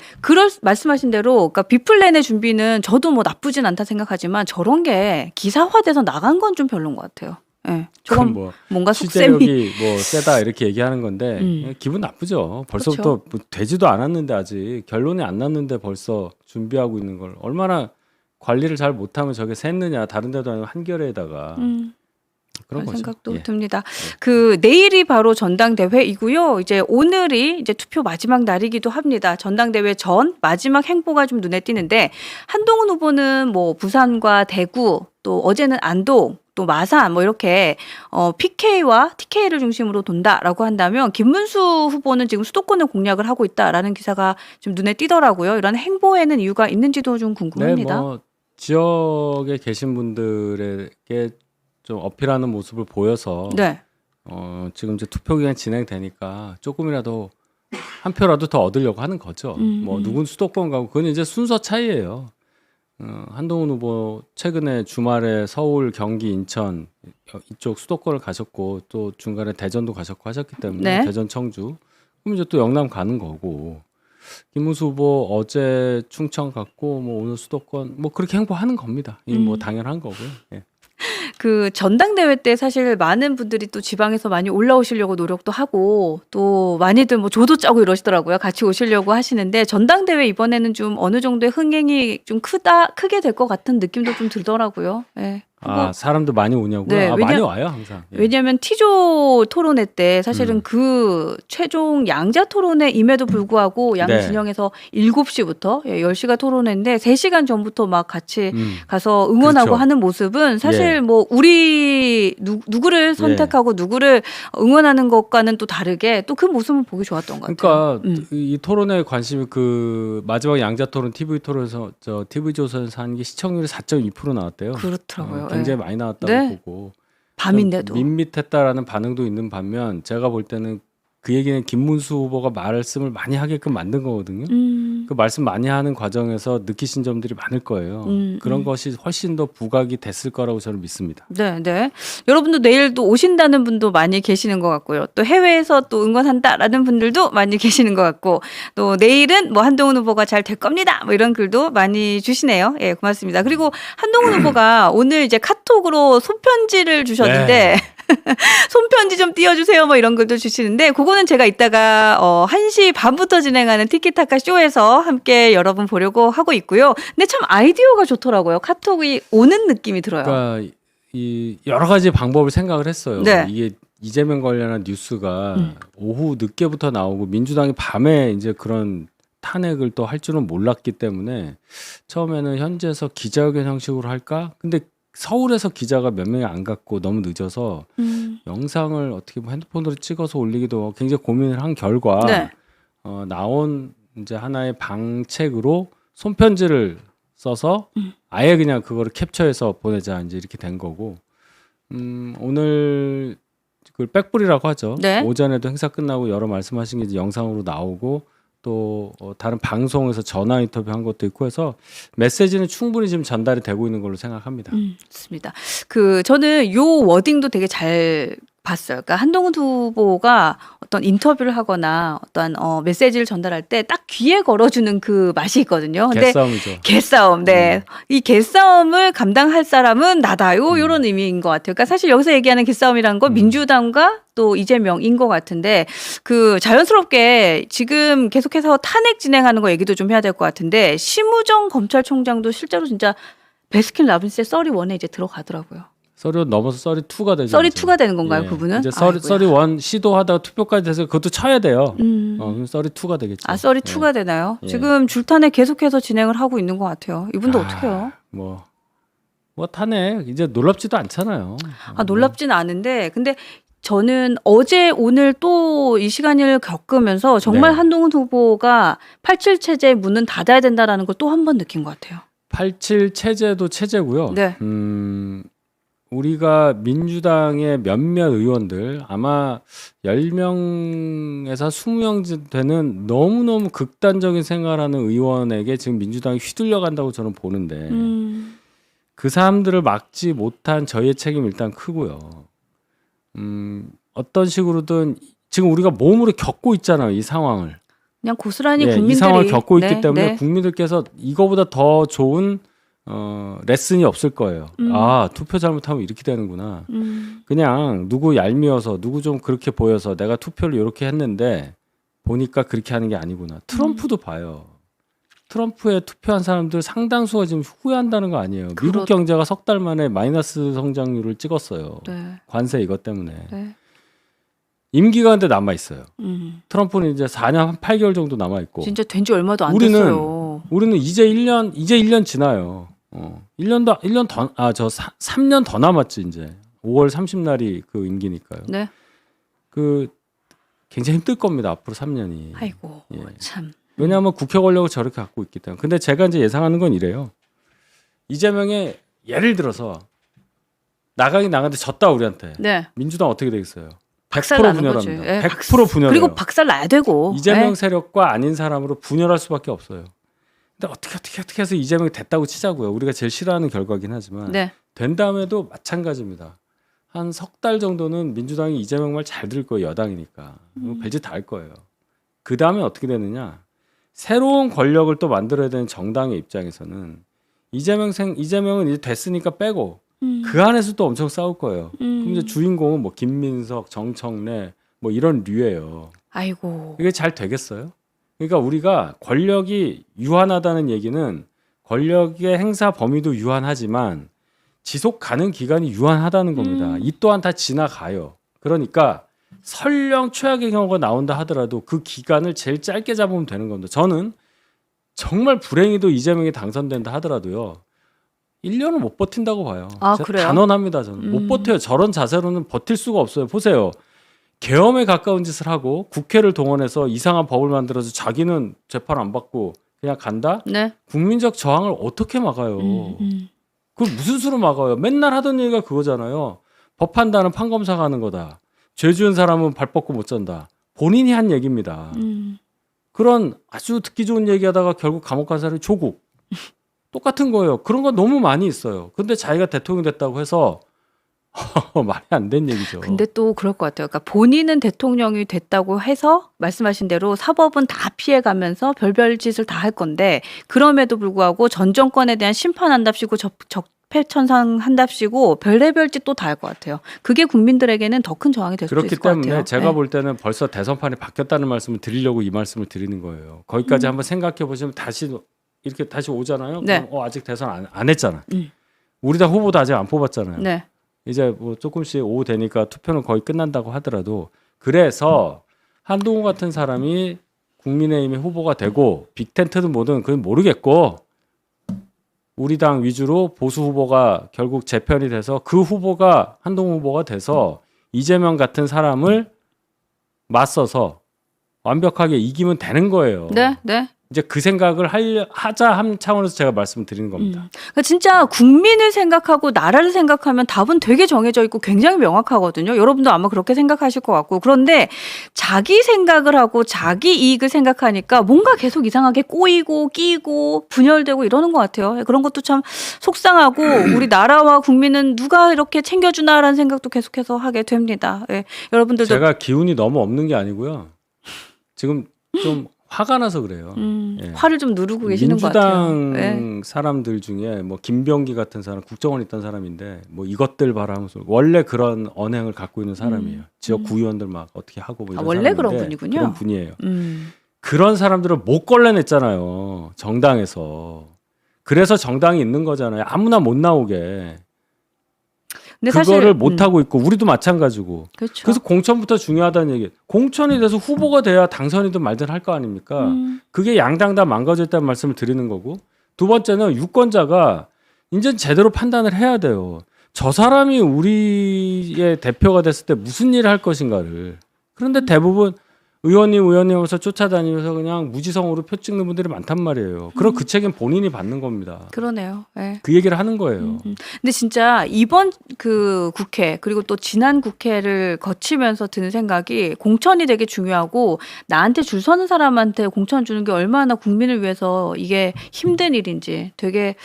말씀하신 대로 그러니까 B플랜의 준비는 저도 뭐 나쁘진 않다 생각하지만 저런 게 기사화돼서 나간 건 좀 별로인 것 같아요. 예. 그건 조금 뭐 뭔가 속셈이 취재력이 뭐 세다 이렇게 얘기하는 건데 기분 나쁘죠. 벌써부터 그렇죠. 뭐 되지도 않았는데 아직 결론이 안 났는데 벌써 준비하고 있는 걸 얼마나 관리를 잘 못하면 저게 샜느냐. 다른 데도 아니고 한겨레에다가 그런 그런 거죠. 생각도 예. 듭니다. 그 내일이 바로 전당대회이고요. 이제 오늘이 이제 투표 마지막 날이기도 합니다. 전당대회 전 마지막 행보가 좀 눈에 띄는데 한동훈 후보는 뭐 부산과 대구 또 어제는 안동 또 마산 뭐 이렇게 PK와 TK를 중심으로 돈다라고 한다면 김문수 후보는 지금 수도권을 공략을 하고 있다라는 기사가 좀 눈에 띄더라고요. 이런 행보에는 이유가 있는지도 좀 네, 궁금합니다. 뭐 지역에 계신 분들에게 좀 어필하는 모습을 보여서 네. 지금 이제 투표 기간 진행되니까 조금이라도 한 표라도 더 얻으려고 하는 거죠. 뭐 누군 수도권 가고 그건 이제 순서 차이예요. 한동훈 후보 최근에 주말에 서울, 경기, 인천 이쪽 수도권을 가셨고 또 중간에 대전도 가셨고 하셨기 때문에 네. 대전, 청주 그럼 이제 또 영남 가는 거고 김문수 후보 어제 충청 갔고 뭐 오늘 수도권 뭐 그렇게 행보하는 겁니다. 이 뭐 당연한 거고요. 예. 그 전당대회 때 사실 많은 분들이 또 지방에서 많이 올라오시려고 노력도 하고 또 많이들 뭐 조도 짜고 이러시더라고요. 같이 오시려고 하시는데 전당대회 이번에는 좀 어느 정도의 흥행이 좀 크게 될 것 같은 느낌도 좀 들더라고요. 예. 아 사람들 많이 오냐고요? 네, 많이 와요 항상. 예. 왜냐하면 T조 토론회 때 사실은 그 최종 양자 토론회임에도 불구하고 양 네. 진영에서 7시부터 10시가 토론회인데 3시간 전부터 막 같이 가서 응원하고 그렇죠. 하는 모습은 사실 예. 뭐 우리 누구를 선택하고 누구를 응원하는 것과는 또 다르게 또 그 모습을 보기 좋았던 것 같아요. 그러니까 이 토론에 관심이 그 마지막 양자 토론 TV 토론에서 저 TV 조선에서 한 게 시청률이 4.2% 나왔대요. 그렇더라고요. 굉장히 예. 많이 나왔다고 네. 보고 밤인데도. 좀 밋밋했다라는 반응도 있는 반면 제가 볼 때는 그 얘기는 김문수 후보가 말씀을 많이 하게끔 만든 거거든요. 그 말씀 많이 하는 과정에서 느끼신 점들이 많을 거예요. 그런 것이 훨씬 더 부각이 됐을 거라고 저는 믿습니다. 네, 네. 여러분도 내일 또 오신다는 분도 많이 계시는 것 같고요. 또 해외에서 또 응원한다라는 분들도 많이 계시는 것 같고, 또 내일은 뭐 한동훈 후보가 잘 될 겁니다. 뭐 이런 글도 많이 주시네요. 예, 고맙습니다. 그리고 한동훈 후보가 오늘 이제 카톡으로 손편지를 주셨는데, 손편지 좀 띄워주세요. 뭐 이런 글도 주시는데, 그거는 제가 이따가 1시 반부터 진행하는 티키타카 쇼에서 함께 여러분 보려고 하고 있고요. 근데 참 아이디어가 좋더라고요. 카톡이 오는 느낌이 들어요. 그러니까 이 여러 가지 방법을 생각을 했어요. 네. 이게 이재명 관련한 뉴스가 오후 늦게부터 나오고 민주당이 밤에 이제 그런 탄핵을 또 할 줄은 몰랐기 때문에 처음에는 현지에서 기자회견 형식으로 할까? 근데 서울에서 기자가 몇 명이 안 갔고 너무 늦어서 영상을 어떻게 뭐 핸드폰으로 찍어서 올리기도 하고 굉장히 고민을 한 결과 네. 나온 이제 하나의 방책으로 손편지를 써서 아예 그냥 그거를 캡처해서 보내자 이제 이렇게 된 거고 오늘 그걸 백불이라고 하죠. 네. 오전에도 행사 끝나고 여러 말씀하신 게 이제 영상으로 나오고 또 다른 방송에서 전화 인터뷰한 것도 있고 해서 메시지는 충분히 지금 전달이 되고 있는 걸로 생각합니다. 좋습니다. 저는 요 워딩도 되게 잘 봤어요. 그러니까 한동훈 후보가 어떤 인터뷰를 하거나 어떤 메시지를 전달할 때 딱 귀에 걸어주는 그 맛이 있거든요. 근데 개싸움이죠. 개싸움, 네. 이 개싸움을 감당할 사람은 나다. 요런 의미인 것 같아요. 그러니까 사실 여기서 얘기하는 개싸움이라는 건 민주당과 또 이재명인 것 같은데 자연스럽게 지금 계속해서 탄핵 진행하는 거 얘기도 좀 해야 될 것 같은데 심우정 검찰총장도 실제로 진짜 베스킨 라빈스의 썰이 원에 이제 들어가더라고요. 썰이 넘어서 썰이 2가 되죠. 썰이 이제. 2가 되는 건가요, 예. 그분은? 이제 아이고야. 썰이 1 시도하다가 투표까지 돼서 그것도 쳐야 돼요. 그럼 썰이 2가 되겠죠. 아, 썰이 예. 2가 되나요? 예. 지금 줄탄핵 계속해서 진행을 하고 있는 것 같아요. 이분도 어떡해요? 뭐 탄핵 이제 놀랍지도 않잖아요. 놀랍지는 않은데 근데 저는 어제 오늘 또 이 시간을 겪으면서 정말 네. 한동훈 후보가 87 체제의 문은 닫아야 된다라는 걸 또 한 번 느낀 것 같아요. 87 체제도 체제고요. 네. 우리가 민주당의 몇몇 의원들 아마 10명에서 20명 되는 너무너무 극단적인 생활하는 의원에게 지금 민주당이 휘둘려 간다고 저는 보는데 그 사람들을 막지 못한 저희의 책임이 일단 크고요. 어떤 식으로든 지금 우리가 몸으로 겪고 있잖아요. 이 상황을. 그냥 고스란히 예, 국민들이 이 상황을 겪고 있기 네, 때문에 네. 국민들께서 이거보다 더 좋은 레슨이 없을 거예요. 아, 투표 잘못하면 이렇게 되는구나. 그냥 누구 얄미워서 누구 좀 그렇게 보여서 내가 투표를 이렇게 했는데 보니까 그렇게 하는 게 아니구나. 트럼프도 봐요. 트럼프에 투표한 사람들 상당수가 지금 후회한다는 거 아니에요. 미국 경제가 석 달 만에 마이너스 성장률을 찍었어요. 네. 관세 이것 때문에. 네. 임기가 근데 남아 있어요. 트럼프는 이제 4년 한 8개월 정도 남아 있고. 진짜 된 지 얼마도 안 됐어요. 우리는 이제 1년 지나요. 1년 더, 3년 더 남았지, 이제. 5월 30날이 그 임기니까요. 네. 그, 굉장히 힘들 겁니다, 앞으로 3년이. 아이고, 예. 참. 왜냐하면 국회 권력을 저렇게 갖고 있기 때문에. 근데 제가 이제 예상하는 건 이래요. 이재명의 예를 들어서 나가긴 나갔는데 졌다, 우리한테. 네. 민주당 어떻게 되겠어요? 100% 박살 나는 거지. 분열합니다. 예, 100% 분열해요. 그리고 박살 나야 되고. 이재명 예. 세력과 아닌 사람으로 분열할 수밖에 없어요. 근데 어떻게 해서 이재명이 됐다고 치자고요. 우리가 제일 싫어하는 결과긴 하지만 네. 된 다음에도 마찬가지입니다. 한 석 달 정도는 민주당이 이재명 말 잘 들을 거예요. 여당이니까. 별짓 다 할 거예요. 그 다음에 어떻게 되느냐. 새로운 권력을 또 만들어야 되는 정당의 입장에서는 이재명은 이제 됐으니까 빼고 그 안에서 또 엄청 싸울 거예요. 그럼 이제 주인공은 뭐 김민석, 정청래 뭐 이런 류예요. 아이고. 이게 잘 되겠어요? 그러니까 우리가 권력이 유한하다는 얘기는 권력의 행사 범위도 유한하지만 지속 가능 기간이 유한하다는 겁니다. 이 또한 다 지나가요. 그러니까 설령 최악의 경우가 나온다 하더라도 그 기간을 제일 짧게 잡으면 되는 겁니다. 저는 정말 불행히도 이재명이 당선된다 하더라도요. 1년을 못 버틴다고 봐요. 아, 그래요? 단언합니다. 저는 못 버텨요. 저런 자세로는 버틸 수가 없어요. 보세요. 계엄에 가까운 짓을 하고 국회를 동원해서 이상한 법을 만들어서 자기는 재판 안 받고 그냥 간다? 네. 국민적 저항을 어떻게 막아요? 그걸 무슨 수로 막아요? 맨날 하던 얘기가 그거잖아요. 법 판단은 판검사가 하는 거다. 죄 지은 사람은 발 뻗고 못 잔다. 본인이 한 얘기입니다. 그런 아주 듣기 좋은 얘기하다가 결국 감옥 간 사람이 조국. 똑같은 거예요. 그런 거 너무 많이 있어요. 근데 자기가 대통령 됐다고 해서 말이 안 된 얘기죠. 근데 또 그럴 것 같아요. 그러니까 본인은 대통령이 됐다고 해서 말씀하신 대로 사법은 다 피해가면서 별별 짓을 다 할 건데 그럼에도 불구하고 전 정권에 대한 심판한답시고 적폐천상한답시고 별의별 짓 또 다 할 것 같아요. 그게 국민들에게는 더 큰 저항이 될 수도 있을 그렇기 것 같아요. 때문에 제가 네. 볼 때는 벌써 대선판이 바뀌었다는 말씀을 드리려고 이 말씀을 드리는 거예요. 거기까지 한번 생각해 보시면 다시 오잖아요. 네. 그럼 아직 대선 안 했잖아. 우리 당 후보도 아직 안 뽑았잖아요. 네. 이제 뭐 조금씩 오후 되니까 투표는 거의 끝난다고 하더라도 그래서 한동훈 같은 사람이 국민의힘의 후보가 되고 빅텐트든 뭐든 그건 모르겠고 우리 당 위주로 보수 후보가 결국 재편이 돼서 그 후보가 한동훈 후보가 돼서 이재명 같은 사람을 맞서서 완벽하게 이기면 되는 거예요. 네. 네. 이제 그 생각을 하자 한 차원에서 제가 말씀드리는 겁니다. 그러니까 진짜 국민을 생각하고 나라를 생각하면 답은 되게 정해져 있고 굉장히 명확하거든요. 여러분도 아마 그렇게 생각하실 것 같고. 그런데 자기 생각을 하고 자기 이익을 생각하니까 뭔가 계속 이상하게 꼬이고 끼고 분열되고 이러는 것 같아요. 그런 것도 참 속상하고 우리 나라와 국민은 누가 이렇게 챙겨주나라는 생각도 계속해서 하게 됩니다. 예. 여러분들도 제가 기운이 너무 없는 게 아니고요. 지금 좀 화가 나서 그래요. 예. 화를 좀 누르고 계시는 것 같아요. 민주당 사람들 중에 뭐 김병기 같은 사람 국정원 있던 사람인데 뭐 이것들 봐라 하면서 원래 그런 언행을 갖고 있는 사람이에요. 지역 구의원들 막 어떻게 하고 뭐 이런 원래 사람인데 그런 분이군요. 그런 분이에요. 그런 사람들을 못 걸러냈잖아요. 정당에서. 그래서 정당이 있는 거잖아요. 아무나 못 나오게. 근데 그거를 사실 못 하고 있고 우리도 마찬가지고. 그렇죠. 그래서 공천부터 중요하다는 얘기. 공천이 돼서 후보가 돼야 당선이든 말든 할 거 아닙니까? 그게 양당 다 망가져 있다는 말씀을 드리는 거고. 두 번째는 유권자가 이제 제대로 판단을 해야 돼요. 저 사람이 우리의 대표가 됐을 때 무슨 일을 할 것인가를. 그런데 대부분 의원님 하면서 쫓아다니면서 그냥 무지성으로 표 찍는 분들이 많단 말이에요. 그럼 그 책임 본인이 받는 겁니다. 그러네요. 예. 그 얘기를 하는 거예요. 근데 진짜 이번 그 국회 그리고 또 지난 국회를 거치면서 드는 생각이 공천이 되게 중요하고 나한테 줄 서는 사람한테 공천 주는 게 얼마나 국민을 위해서 이게 힘든 일인지 되게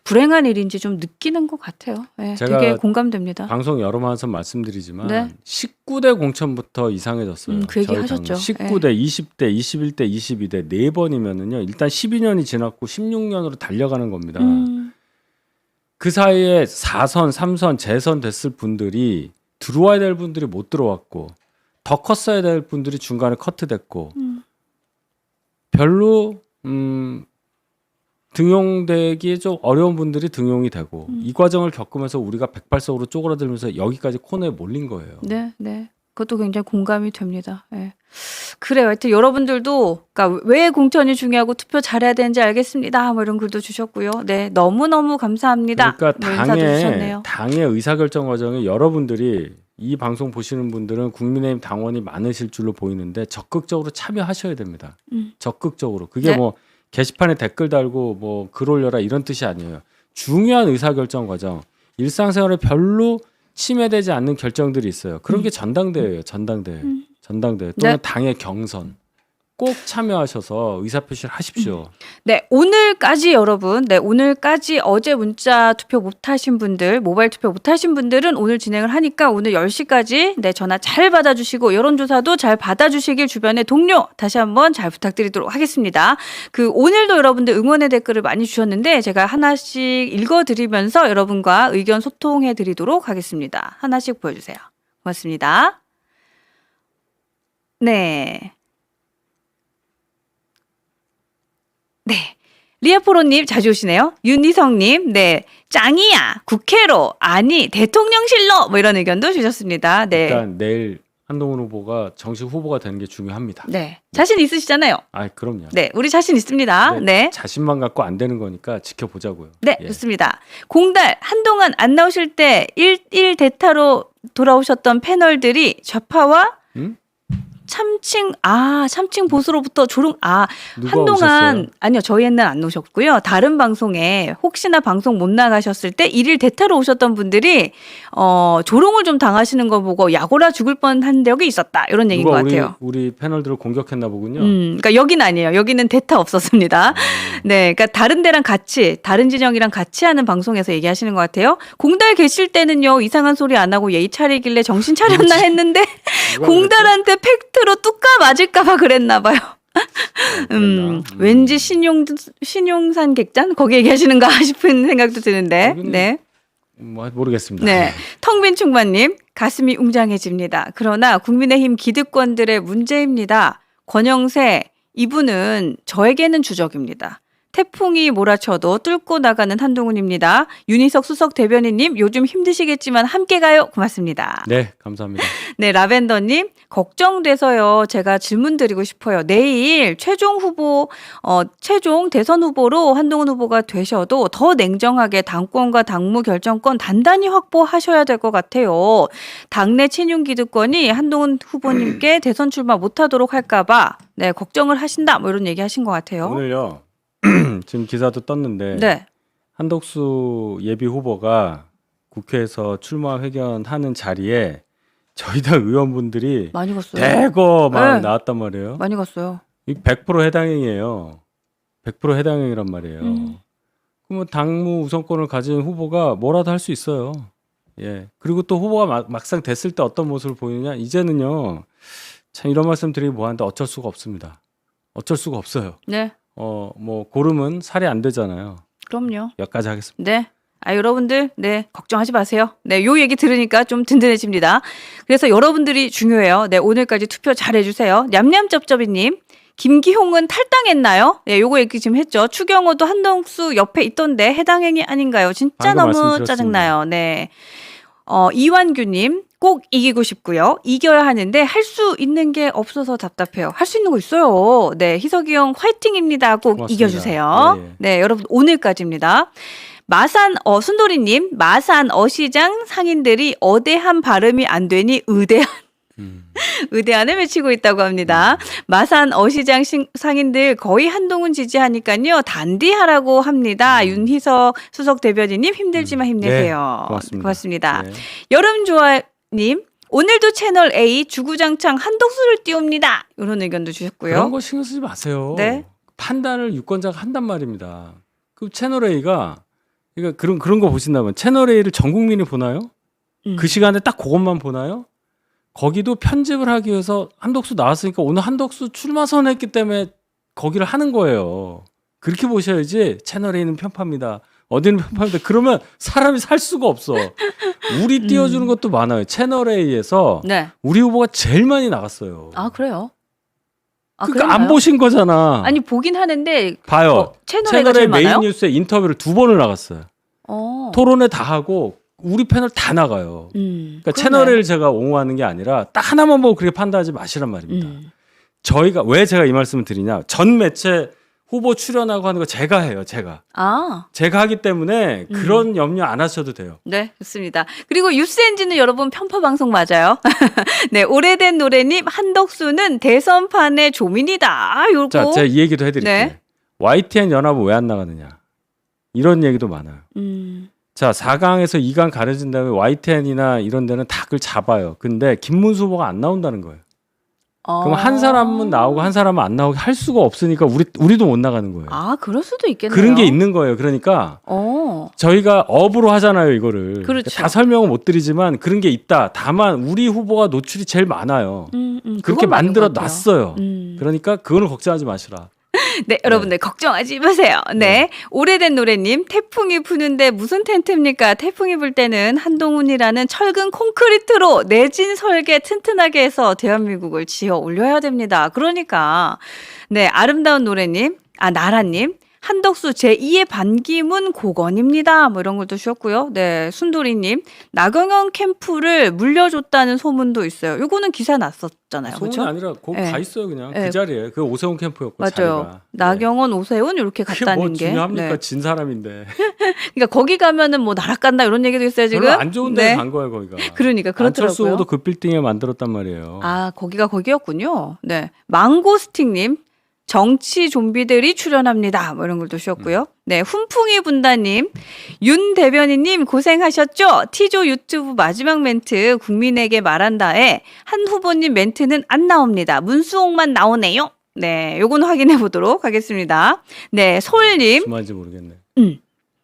불행한 일인지 좀 느끼는 것 같아요. 예, 제가 되게 공감됩니다. 방송 여러 번 말씀드리지만 네. 19대 공천부터 이상해졌어요. 그 얘기 저희 하셨죠. 당은. 19대, 20대, 21대, 22대 4번이면은요. 일단 12년이 지났고 16년으로 달려가는 겁니다. 그 사이에 4선, 3선, 재선 됐을 분들이 들어와야 될 분들이 못 들어왔고 더 컸어야 될 분들이 중간에 커트됐고 별로 등용되기 좀 어려운 분들이 등용이 되고 이 과정을 겪으면서 우리가 백발석으로 쪼그라들면서 여기까지 코너에 몰린 거예요. 네, 네. 그것도 굉장히 공감이 됩니다. 예. 그래요. 하여튼 여러분들도 그러니까 왜 공천이 중요하고 투표 잘해야 되는지 알겠습니다. 뭐 이런 글도 주셨고요. 네, 너무너무 감사합니다. 그러니까 뭐 인사도 주셨네요. 당의 의사결정 과정에 여러분들이 이 방송 보시는 분들은 국민의힘 당원이 많으실 줄로 보이는데 적극적으로 참여하셔야 됩니다. 적극적으로. 그게 네. 뭐 게시판에 댓글 달고 뭐 글 올려라 이런 뜻이 아니에요. 중요한 의사결정 과정, 일상생활에 별로 침해되지 않는 결정들이 있어요. 그런 게 전당대회예요. 전당대회. 전당대회 또는 네. 당의 경선. 꼭 참여하셔서 의사표시를 하십시오. 네, 오늘까지 여러분, 네, 오늘까지 어제 문자 투표 못하신 분들, 모바일 투표 못하신 분들은 오늘 진행을 하니까 오늘 10시까지 네, 전화 잘 받아주시고 여론조사도 잘 받아주시길 주변에 동료 다시 한번 잘 부탁드리도록 하겠습니다. 오늘도 여러분들 응원의 댓글을 많이 주셨는데 제가 하나씩 읽어드리면서 여러분과 의견 소통해드리도록 하겠습니다. 하나씩 보여주세요. 고맙습니다. 네. 네. 리아포로님 자주 오시네요. 윤희성님, 네. 짱이야, 국회로, 아니, 대통령실로, 뭐 이런 의견도 주셨습니다. 네. 일단 내일 한동훈 후보가 정식 후보가 되는 게 중요합니다. 네. 자신 있으시잖아요. 아, 그럼요. 네. 우리 자신 있습니다. 네. 자신만 갖고 안 되는 거니까 지켜보자고요. 네, 예. 좋습니다. 공달, 한동안 안 나오실 때 1일 대타로 돌아오셨던 패널들이 좌파와 참칭 보수로부터 누가 한동안 오셨어요? 아니요 저희는 안 오셨고요. 다른 방송에 혹시나 방송 못 나가셨을 때 일일 대타로 오셨던 분들이 조롱을 좀 당하시는 거 보고 야고라 죽을 뻔한 적이 있었다 이런 얘기인 것 누가 같아요. 우리 패널들을 공격했나 보군요. 그러니까 여기는 아니에요. 여기는 대타 없었습니다. 네, 그러니까 다른 데랑 같이 다른 진영이랑 같이 하는 방송에서 얘기하시는 것 같아요. 공달 계실 때는요 이상한 소리 안 하고 예의 차리길래 정신 차렸나 했는데 공달한테 팩트로 뚝까 맞을까봐 그랬나 봐요. 왠지 신용산 객잔 거기 얘기하시는가 싶은 생각도 드는데. 거기는- 네. 모르겠습니다. 네. 텅빈 충만님, 가슴이 웅장해집니다. 그러나 국민의힘 기득권들의 문제입니다. 권영세, 이분은 저에게는 주적입니다. 태풍이 몰아쳐도 뚫고 나가는 한동훈입니다. 윤희석 수석 대변인님, 요즘 힘드시겠지만 함께 가요. 고맙습니다. 네, 감사합니다. 네, 라벤더님, 걱정돼서요. 제가 질문 드리고 싶어요. 내일 최종 대선 후보로 한동훈 후보가 되셔도 더 냉정하게 당권과 당무 결정권 단단히 확보하셔야 될 것 같아요. 당내 친윤 기득권이 한동훈 후보님께 대선 출마 못하도록 할까봐 네, 걱정을 하신다. 뭐 이런 얘기 하신 것 같아요. 오늘요. 지금 기사도 떴는데 네. 한덕수 예비 후보가 국회에서 출마 회견하는 자리에 저희 당 의원분들이 많이 갔어요. 대거 막 네. 나왔단 말이에요. 많이 갔어요. 이 100% 해당행위예요. 100% 해당행위란 말이에요. 그러면 당무 우선권을 가진 후보가 뭐라도 할 수 있어요. 예. 그리고 또 후보가 막상 됐을 때 어떤 모습을 보이느냐? 이제는요. 참 이런 말씀 드리기 뭐하는데 어쩔 수가 없습니다. 어쩔 수가 없어요. 네. 뭐 고름은 살이 안 되잖아요. 그럼요. 여기까지 하겠습니다. 네. 여러분들, 네, 걱정하지 마세요. 네, 요 얘기 들으니까 좀 든든해집니다. 그래서 여러분들이 중요해요. 네, 오늘까지 투표 잘 해주세요. 냠냠쩝쩝이님, 김기홍은 탈당했나요? 네, 요거 얘기 지금 했죠. 추경호도 한덕수 옆에 있던데 해당 행위 아닌가요? 진짜 방금 너무 말씀드렸습니다. 짜증나요. 네. 이완규님, 꼭 이기고 싶고요. 이겨야 하는데 할 수 있는 게 없어서 답답해요. 할 수 있는 거 있어요. 네, 희석이 형 화이팅입니다. 꼭 고맙습니다. 이겨주세요. 예, 예. 네, 여러분 오늘까지입니다. 순돌이님, 마산 어시장 상인들이 어대한 발음이 안 되니 의대한을 외치고 있다고 합니다. 마산 어시장 상인들 거의 한동훈 지지하니까요. 단디하라고 합니다. 윤희석 수석 대변인님 힘들지만 힘내세요. 네, 고맙습니다. 네. 여름좋아님, 오늘도 채널 A 주구장창 한덕수를 띄웁니다. 이런 의견도 주셨고요. 그런 거 신경 쓰지 마세요. 네. 판단을 유권자가 한단 말입니다. 그 채널 A가 그러니까 그런 거 보신다면 채널 A를 전 국민이 보나요? 그 시간에 딱 그것만 보나요? 거기도 편집을 하기 위해서 한덕수 나왔으니까 오늘 한덕수 출마 선언했기 때문에 거기를 하는 거예요. 그렇게 보셔야지 채널 A는 편파입니다. 어디는 편파인데 그러면 사람이 살 수가 없어. 우리 띄워주는 것도 많아요. 채널 A에서 네. 우리 후보가 제일 많이 나갔어요. 아 그래요? 아, 그러니까 그런가요? 안 보신 거잖아. 아니 보긴 하는데 봐요. 채널 제일 메인 많아요? 뉴스에 인터뷰를 2번을 나갔어요. 토론회 다 하고 우리 패널 다 나가요. 그러니까 채널 A를 제가 옹호하는 게 아니라 딱 하나만 보고 그렇게 판단하지 마시란 말입니다. 저희가 왜 제가 이 말씀을 드리냐? 전 매체 후보 출연하고 하는 거 제가 해요. 제가 하기 때문에 그런 염려 안 하셔도 돼요. 네, 좋습니다. 그리고 유스엔진은 여러분 편파 방송 맞아요. 네, 오래된 노래님 한덕수는 대선판의 조민이다. 요거. 자, 제가 이 얘기도 해드릴게요. 네. YTN 연합은 왜 안 나가느냐? 이런 얘기도 많아요. 자, 4강에서 2강 가려진 다음에 YTN이나 이런 데는 다 그걸 잡아요. 근데 김문수 후보가 안 나온다는 거예요. 그럼 한 사람은 나오고 한 사람은 안 나오게 할 수가 없으니까 우리도 못 나가는 거예요. 아, 그럴 수도 있겠네요. 그런 게 있는 거예요. 그러니까 저희가 업으로 하잖아요, 이거를. 그렇죠. 다 설명은 못 드리지만 그런 게 있다. 다만 우리 후보가 노출이 제일 많아요. 그렇게 만들어 놨어요. 그러니까 그거는 걱정하지 마시라. 네, 여러분들 걱정하지 마세요. 네. 오래된 노래님, 태풍이 부는데 무슨 텐트입니까? 태풍이 불 때는 한동훈이라는 철근 콘크리트로 내진 설계 튼튼하게 해서 대한민국을 지어 올려야 됩니다. 그러니까, 네, 아름다운 노래님, 나라님, 한덕수 제2의 반기문 고건입니다. 뭐 이런 것도 주셨고요. 네, 순돌이님, 나경원 캠프를 물려줬다는 소문도 있어요. 요거는 기사 났었잖아요. 소문이 그렇죠? 아니라 거기 네. 가 있어요, 그냥 네. 그 자리에. 그 오세훈 캠프였고 맞아요. 자리가. 나경원, 오세훈 이렇게 그게 갔다는 뭐 게. 중요합니까? 네. 진 사람인데. 그러니까 거기 가면은 뭐 날아간다 이런 얘기도 있어요 지금. 별로 안 좋은 데 네. 간 거예요, 거기가. 그러니까 안철수 그렇더라고요. 후보도 그 빌딩에 만들었단 말이에요. 아, 거기가 거기였군요. 네, 망고스틱님. 정치 좀비들이 출연합니다. 뭐 이런 걸 또 주셨고요. 네, 훈풍이 분다님, 윤 대변인님 고생하셨죠? 티조 유튜브 마지막 멘트 국민에게 말한다에 한 후보님 멘트는 안 나옵니다. 문수홍만 나오네요. 네, 요건 확인해 보도록 하겠습니다. 네, 솔님. 무슨 말인지 모르겠네.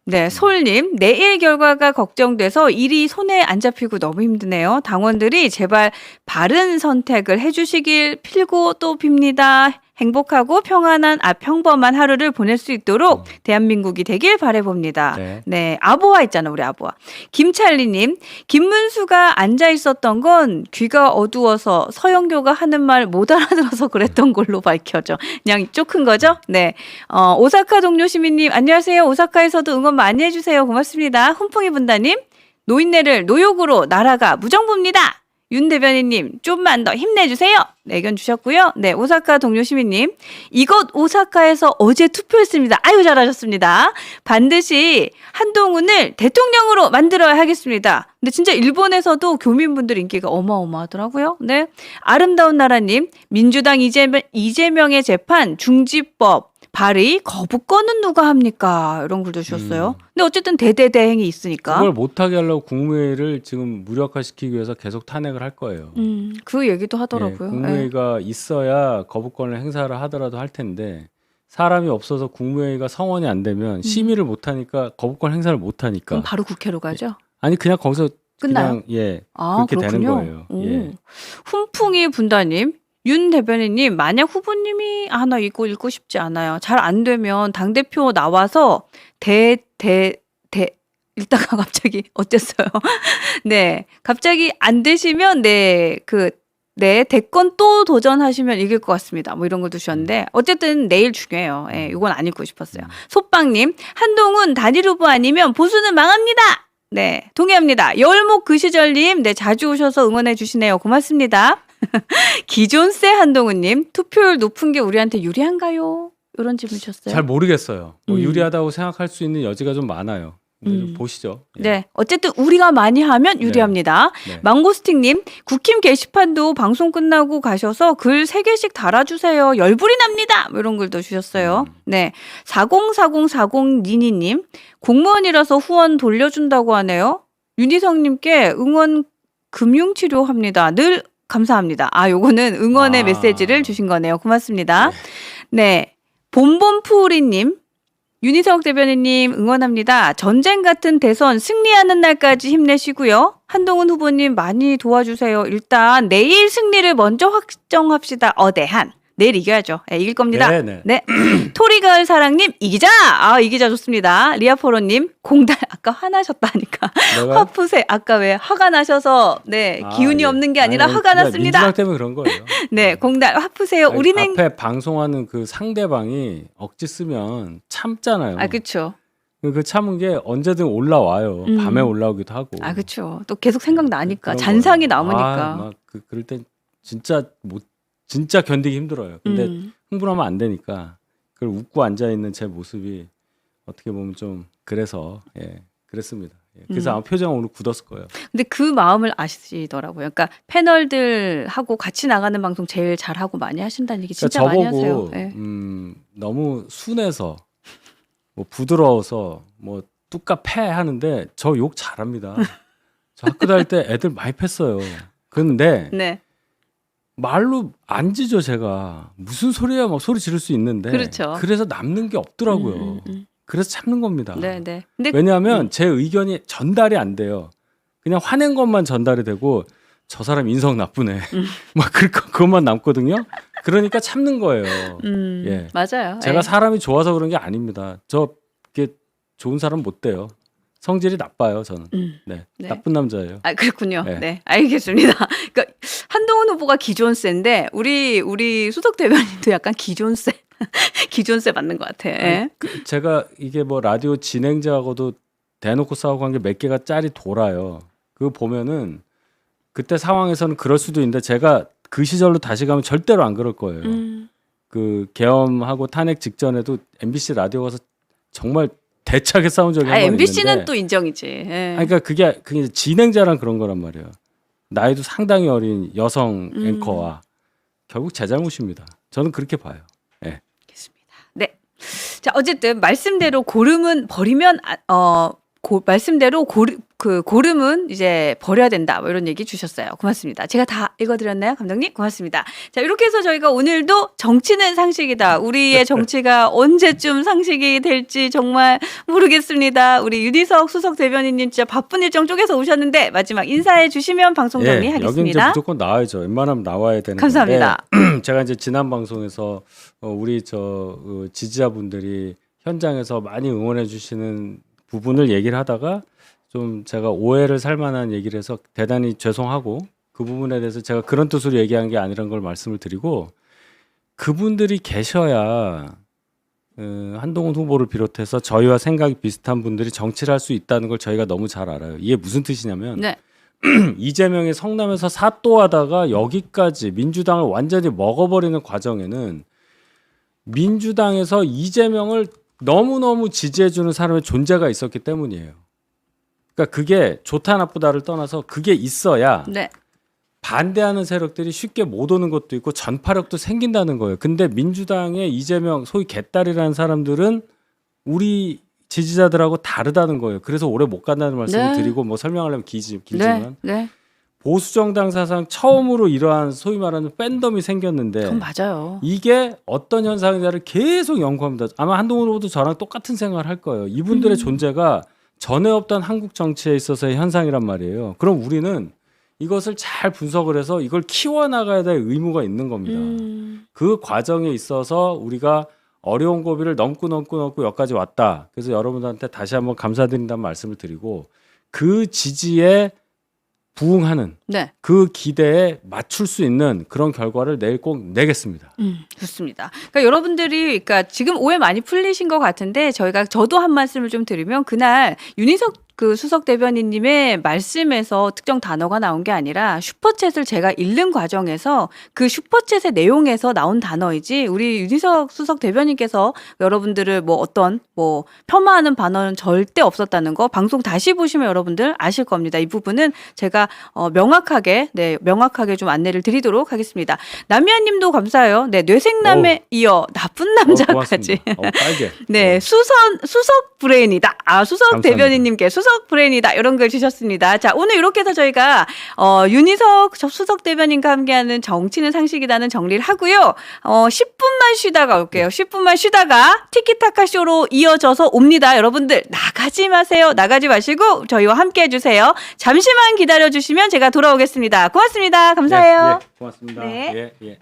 네, 솔님, 내일 결과가 걱정돼서 일이 손에 안 잡히고 너무 힘드네요. 당원들이 제발 바른 선택을 해주시길 빌고 또 빕니다. 행복하고 평범한 하루를 보낼 수 있도록 대한민국이 되길 바라봅니다. 네, 아보아 있잖아, 우리 아보아. 김찰리님, 김문수가 앉아 있었던 건 귀가 어두워서 서영교가 하는 말 못 알아들어서 그랬던 걸로 밝혀져. 그냥 이쪽 큰 거죠? 네. 오사카 동료 시민님, 안녕하세요. 오사카에서도 응원 많이 해주세요. 고맙습니다. 훈풍이 분다님, 노인네를 노욕으로 나라가 무정부입니다. 윤 대변인님, 좀만 더 힘내주세요. 네, 의견 주셨고요. 네, 오사카 동료 시민님, 이곳 오사카에서 어제 투표했습니다. 아유, 잘하셨습니다. 반드시 한동훈을 대통령으로 만들어야 하겠습니다. 근데 진짜 일본에서도 교민분들 인기가 어마어마하더라고요. 네, 아름다운 나라님, 민주당 이재명의 재판 중지법 발의 거부권은 누가 합니까? 이런 글도 주셨어요. 근데 어쨌든 대대대행이 있으니까. 그걸 못하게 하려고 국무회의를 지금 무력화시키기 위해서 계속 탄핵을 할 거예요. 그 얘기도 하더라고요. 예, 국무회의가 있어야 거부권을 행사를 하더라도 할 텐데 사람이 없어서 국무회의가 성원이 안 되면 심의를 못하니까 거부권 행사를 못하니까. 그럼 바로 국회로 가죠? 아니 그냥 거기서 끝나요? 그냥 아, 그렇게 그렇군요. 되는 거예요. 예. 훈풍이 분다님, 윤 대변인님, 만약 후보님이 나 이거 읽고 싶지 않아요. 잘 안 되면 당대표 나와서 읽다가 갑자기 어땠어요? 네, 갑자기 안 되시면 대권 또 도전하시면 이길 것 같습니다. 뭐 이런 걸 주셨는데 어쨌든 내일 중요해요. 예, 이건 안 읽고 싶었어요. 소빵님, 한동훈 단일 후보 아니면 보수는 망합니다. 네, 동의합니다. 열목 그 시절님, 네, 자주 오셔서 응원해 주시네요. 고맙습니다. 기존세 한동훈님, 투표율 높은 게 우리한테 유리한가요? 이런 질문 주셨어요. 잘 모르겠어요. 뭐 유리하다고 생각할 수 있는 여지가 좀 많아요. 좀 보시죠. 예. 네, 어쨌든 우리가 많이 하면 유리합니다. 네. 망고스틱님, 국힘 게시판도 방송 끝나고 가셔서 글 3개씩 달아주세요. 열불이 납니다. 뭐 이런 글도 주셨어요. 네, 404040 니니님, 공무원이라서 후원 돌려준다고 하네요. 윤희성님께 응원 금융치료합니다. 늘 감사합니다. 요거는 응원의 메시지를 주신 거네요. 고맙습니다. 네, 봄봄푸리님, 윤희석 대변인님 응원합니다. 전쟁 같은 대선 승리하는 날까지 힘내시고요. 한동훈 후보님 많이 도와주세요. 일단 내일 승리를 먼저 확정합시다. 어대한. 내일 이겨야죠. 네, 이길 겁니다. 네네. 네. 토리가을 사랑님 이기자. 이기자 좋습니다. 리아포로님 공단 아까 화나셨다니까. 내가 화푸세 아까 왜 화가 나셔서 네 기운이 예. 없는 게 아니라 아니, 화가 그냥 났습니다. 민주당 때문에 그런 거예요. 네 공단 화푸세요. 아니, 우리는 앞에 방송하는 그 상대방이 억지 쓰면 참잖아요. 그렇죠. 그 참은 게 언제든 올라와요. 밤에 올라오기도 하고. 그렇죠. 또 계속 생각나니까 그런 잔상이 거예요. 남으니까. 막 그럴 땐 진짜 견디기 힘들어요. 근데 흥분하면 안 되니까 그걸 웃고 앉아 있는 제 모습이 어떻게 보면 좀 그래서 그랬습니다. 그래서 아마 표정 오늘 굳었을 거예요. 근데 그 마음을 아시더라고요. 그러니까 패널들하고 같이 나가는 방송 제일 잘하고 많이 하신다는 얘기 진짜 많이 하세요. 저보고 네. 너무 순해서 뭐 부드러워서 뭐 뚝까 패 하는데 저 욕 잘합니다. 저 학교 다닐 때 애들 많이 팼어요. 근데 네. 말로 안 지죠 제가. 무슨 소리야 막 소리 지를 수 있는데. 그렇죠. 그래서 남는 게 없더라고요. 그래서 참는 겁니다. 네, 네. 근데 왜냐하면 제 의견이 전달이 안 돼요. 그냥 화낸 것만 전달이 되고 저 사람 인성 나쁘네. 막 그것만 남거든요. 그러니까 참는 거예요. 예. 맞아요. 제가 사람이 좋아서 그런 게 아닙니다. 저게 좋은 사람 못 돼요. 성질이 나빠요, 저는. 네. 네. 나쁜 남자예요. 그렇군요. 네. 네, 알겠습니다. 그러니까 한동훈 후보가 기존세인데 우리 수석 대변인도 약간 기존세, 기존세 맞는 것 같아. 예. 제가 이게 뭐 라디오 진행자하고도 대놓고 싸우고 한 게 몇 개가 짤이 돌아요. 그거 보면은 그때 상황에서는 그럴 수도 있는데 제가 그 시절로 다시 가면 절대로 안 그럴 거예요. 그 계엄하고 탄핵 직전에도 MBC 라디오 가서 정말 대차게 싸운 적이 한 번 있는데. MBC는 또 인정이지. 예. 그러니까 그게 이제 진행자랑 그런 거란 말이에요. 나이도 상당히 어린 여성 앵커와 결국 제 잘못입니다. 저는 그렇게 봐요. 예. 알겠습니다. 네. 자, 어쨌든 말씀대로 고름은 버리면 말씀대로 고름은 이제 버려야 된다. 뭐 이런 얘기 주셨어요. 고맙습니다. 제가 다 읽어드렸나요, 감독님? 고맙습니다. 자, 이렇게 해서 저희가 오늘도 정치는 상식이다. 우리의 정치가 언제쯤 상식이 될지 정말 모르겠습니다. 우리 유디석 수석 대변인님 진짜 바쁜 일정 쪽에서 오셨는데 마지막 인사해 주시면 방송 여긴 이제 정리하겠습니다. 무조건 나와야죠. 웬만하면 나와야 되는 감사합니다. 건데 제가 이제 지난 방송에서 우리 지지자분들이 현장에서 많이 응원해 주시는 부분을 얘기를 하다가 좀 제가 오해를 살 만한 얘기를 해서 대단히 죄송하고 그 부분에 대해서 제가 그런 뜻으로 얘기한 게 아니라는 걸 말씀을 드리고 그분들이 계셔야 한동훈 후보를 비롯해서 저희와 생각이 비슷한 분들이 정치를 할 수 있다는 걸 저희가 너무 잘 알아요. 이게 무슨 뜻이냐면 네. 이재명이 성남에서 사또하다가 여기까지 민주당을 완전히 먹어버리는 과정에는 민주당에서 이재명을 너무너무 지지해주는 사람의 존재가 있었기 때문이에요. 그러니까 그게 좋다 나쁘다를 떠나서 그게 있어야 네. 반대하는 세력들이 쉽게 못 오는 것도 있고 전파력도 생긴다는 거예요. 근데 민주당의 이재명 소위 개딸이라는 사람들은 우리 지지자들하고 다르다는 거예요. 그래서 오래 못 간다는 말씀을 드리고 뭐 설명하려면 길지만 네. 보수 정당 사상 처음으로 이러한 소위 말하는 팬덤이 생겼는데 그건 맞아요. 이게 어떤 현상인지를 계속 연구합니다. 아마 한동훈 후보도 저랑 똑같은 생각을 할 거예요. 이분들의 존재가 전에 없던 한국 정치에 있어서의 현상이란 말이에요. 그럼 우리는 이것을 잘 분석을 해서 이걸 키워나가야 될 의무가 있는 겁니다. 그 과정에 있어서 우리가 어려운 고비를 넘고 여기까지 왔다. 그래서 여러분들한테 다시 한번 감사드린다는 말씀을 드리고 그 지지에 부응하는 네. 그 기대에 맞출 수 있는 그런 결과를 내일 꼭 내겠습니다. 좋습니다. 그러니까 여러분들이 지금 오해 많이 풀리신 것 같은데 저도 한 말씀을 좀 드리면 그날 윤희석 그 수석 대변인님의 말씀에서 특정 단어가 나온 게 아니라 슈퍼챗을 제가 읽는 과정에서 그 슈퍼챗의 내용에서 나온 단어이지 우리 윤희석 수석 대변인께서 여러분들을 어떤 폄하하는 반언은 절대 없었다는 거 방송 다시 보시면 여러분들 아실 겁니다. 이 부분은 제가 명확하게 좀 안내를 드리도록 하겠습니다. 남미아님도 감사해요. 네, 뇌생남에 이어 나쁜 남자까지. 빨개. 네, 수석 브레인이다. 수석 감사합니다. 대변인님께 수석 브레인이다. 이런 걸 주셨습니다. 자, 오늘 이렇게 해서 저희가 윤희석 수석 대변인과 함께하는 정치는 상식이다는 정리를 하고요. 10분만 쉬다가 올게요. 10분만 쉬다가 티키타카 쇼로 이어져서 옵니다. 여러분들 나가지 마세요. 나가지 마시고 저희와 함께 해주세요. 잠시만 기다려주시면 제가 돌아오겠습니다. 고맙습니다. 감사해요. 고맙습니다. 네. 예.